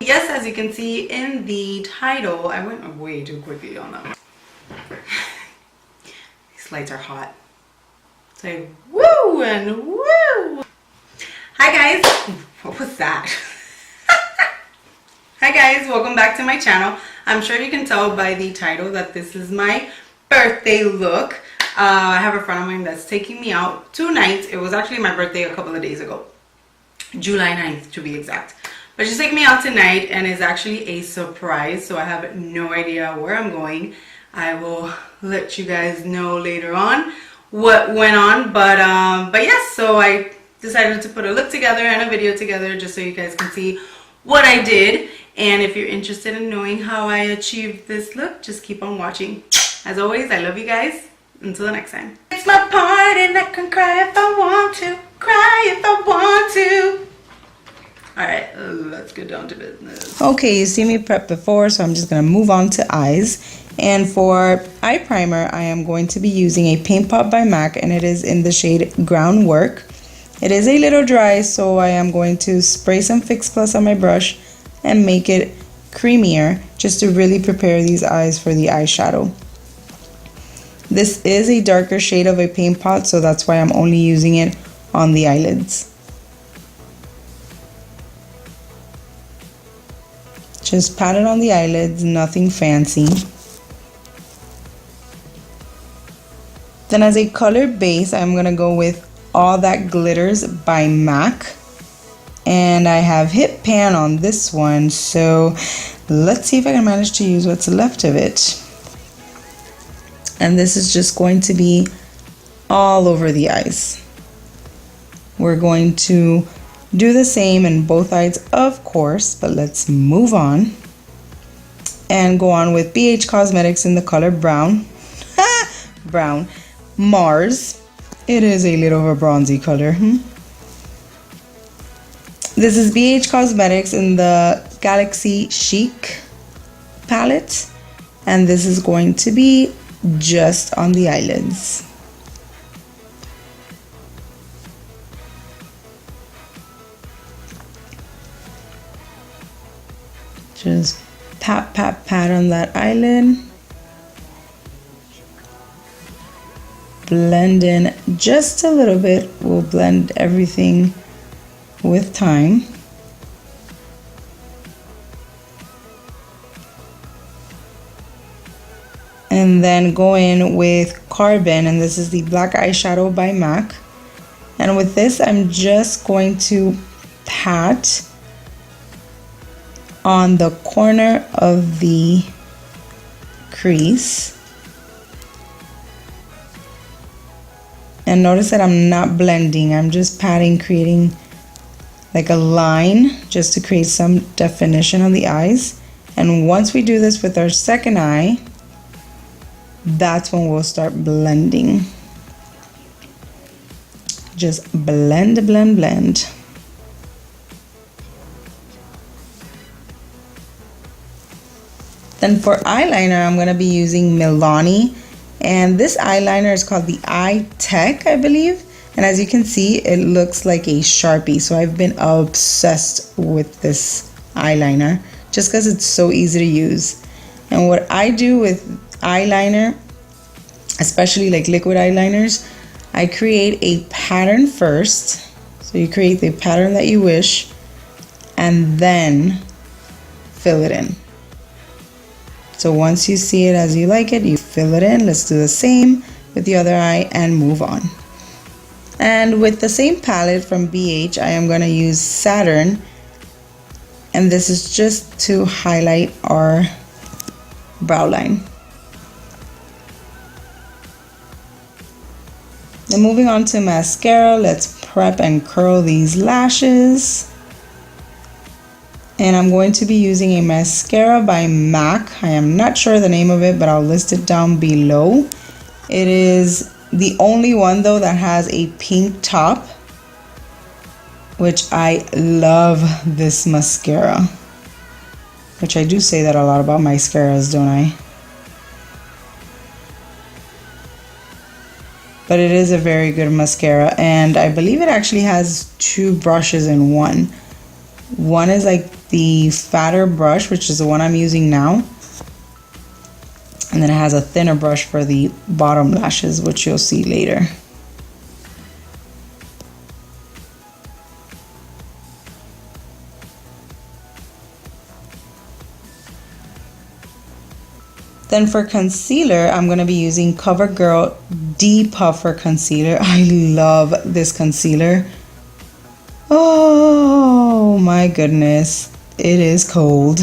yes, as you can see in the title, I went way too quickly on that. These lights are hot. Say woo and woo. Hi guys. What was that? Hi guys, welcome back to my channel. I'm sure you can tell by the title that this is my birthday look. I have a friend of mine that's taking me out tonight. It was actually my birthday a couple of days ago. July 9th to be exact. But she's taking me out tonight and it's actually a surprise. So I have no idea where I'm going. I will let you guys know later on what went on. But yes, so I decided to put a look together and a video together just so you guys can see what I did. And if you're interested in knowing how I achieved this look, just keep on watching. As always, I love you guys. Until the next time. It's my party and I can cry if I want to. Cry if I want to. Alright, let's get down to business. Okay, you see me prep before, so I'm just going to move on to eyes. And for eye primer, I am going to be using a Paint Pot by MAC, and it is in the shade Groundwork. It is a little dry, so I am going to spray some Fix Plus on my brush and make it creamier just to really prepare these eyes for the eyeshadow. This is a darker shade of a Paint Pot, so that's why I'm only using it on the eyelids. Just pat it on the eyelids, nothing fancy. Then as a color base, I'm going to go with All That Glitters by MAC. And I have hit pan on this one, so let's see if I can manage to use what's left of it. And this is just going to be all over the eyes. We're going to do the same in both eyes, of course, but let's move on and go on with BH Cosmetics in the color Brown. Brown. Mars. It is a little of a bronzy color. This is BH Cosmetics in the Galaxy Chic palette. And this is going to be just on the eyelids. Just pat, pat, pat on that eyelid. Blend in just a little bit. We'll blend everything with time. And then go in with Carbon, and this is the black eyeshadow by MAC. And with this, I'm just going to pat on the corner of the crease. And notice that I'm not blending, I'm just patting, creating like a line just to create some definition on the eyes. And once we do this with our second eye, that's when we'll start blending. Just blend, blend, blend. Then for eyeliner, I'm going to be using Milani. And this eyeliner is called the Eye Tech, I believe. And as you can see, it looks like a Sharpie. So I've been obsessed with this eyeliner just because it's so easy to use. And what I do with eyeliner, especially like liquid eyeliners, I create a pattern first. So you create the pattern that you wish and then fill it in. So once you see it as you like it, you fill it in. Let's do the same with the other eye and move on. And with the same palette from BH, I am going to use Saturn. And this is just to highlight our brow line. Then moving on to mascara, let's prep and curl these lashes. And I'm going to be using a mascara by MAC. I am not sure the name of it, but I'll list it down below. It is the only one though that has a pink top, which I love this mascara. Which I do say that a lot about mascaras, don't I? But it is a very good mascara, and I believe it actually has two brushes in one. One is like the fatter brush, which is the one I'm using now. And then it has a thinner brush for the bottom lashes, which you'll see later. Then for concealer, I'm going to be using CoverGirl Depuffer Concealer. I love this concealer. Oh my goodness, it is cold.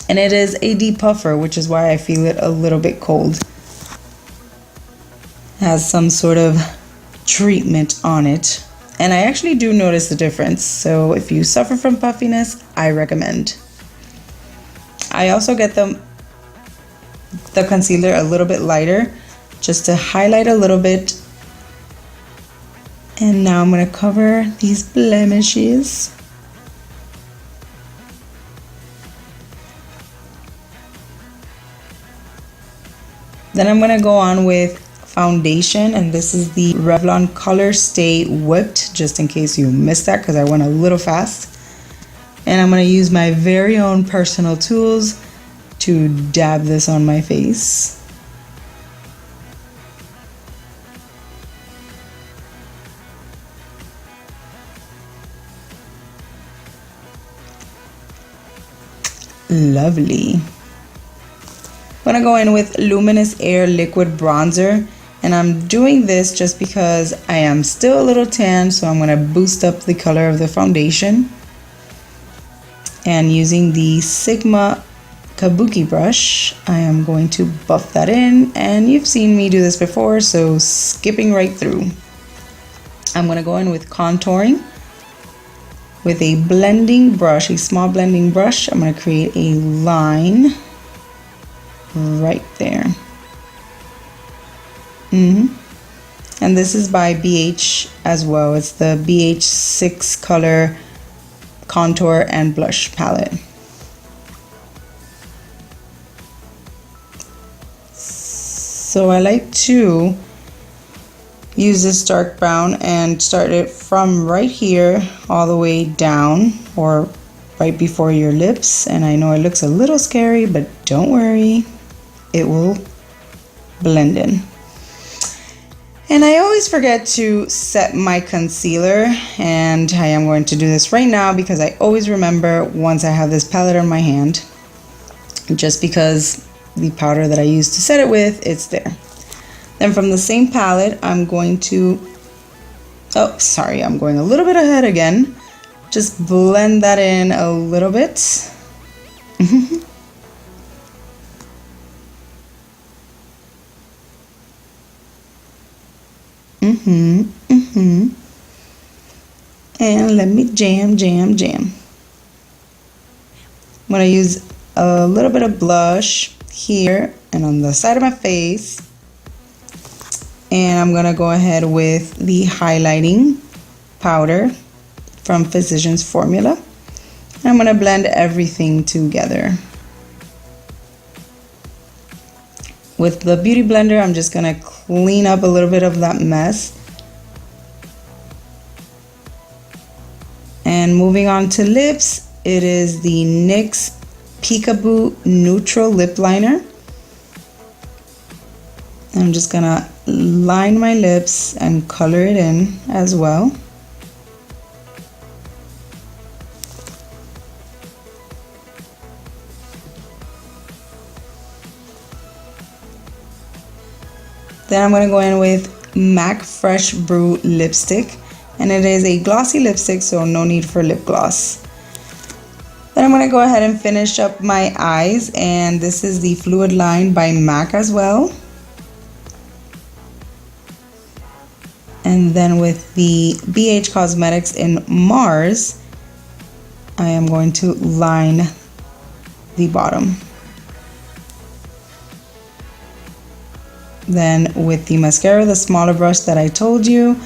And it is a depuffer, which is why I feel it a little bit cold. It has some sort of treatment on it. And I actually do notice the difference. So if you suffer from puffiness, I recommend. I also get the concealer a little bit lighter, just to highlight a little bit. And now I'm going to cover these blemishes. Then I'm going to go on with foundation, and this is the Revlon Colorstay Whipped, just in case you missed that because I went a little fast. And I'm going to use my very own personal tools to dab this on my face. Lovely. I'm going to go in with Luminous Air Liquid Bronzer, and I'm doing this just because I am still a little tan, so I'm going to boost up the color of the foundation. And using the Sigma Kabuki brush, I am going to buff that in, and you've seen me do this before, so skipping right through. I'm going to go in with contouring with a blending brush, a small blending brush. I'm going to create a line right there. And this is by BH as well. It's the BH 6 color contour and blush palette. So I like to use this dark brown and start it from right here all the way down, or right before your lips. And I know it looks a little scary, but don't worry, it will blend in. And I always forget to set my concealer, and I am going to do this right now because I always remember once I have this palette in my hand, just because the powder that I use to set it with, it's there. Then from the same palette, I'm going to, oh sorry, I'm going a little bit ahead again. Just blend that in a little bit. And let me jam. I'm gonna use a little bit of blush here and on the side of my face. And I'm gonna go ahead with the highlighting powder from Physicians Formula. And I'm gonna blend everything together. With the Beauty Blender, I'm just gonna clean up a little bit of that mess. And moving on to lips, it is the NYX Peekaboo Neutral Lip Liner. I'm just gonna line my lips and color it in as well. Then I'm going to go in with MAC Fresh Brew lipstick, and it is a glossy lipstick, so no need for lip gloss. Then I'm going to go ahead and finish up my eyes, and this is the Fluid Line by MAC as well. And then with the BH Cosmetics in Mars, I am going to line the bottom. Then with the mascara, the smaller brush that I told you,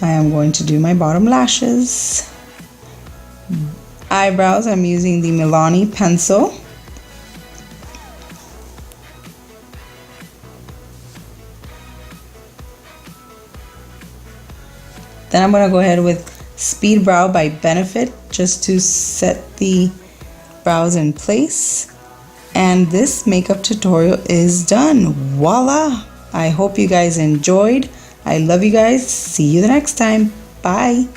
I am going to do my bottom lashes. Eyebrows, I'm using the Milani pencil. Then I'm going to go ahead with Speed Brow by Benefit just to set the brows in place. And this makeup tutorial is done. Voila! I hope you guys enjoyed. I love you guys. See you the next time. Bye.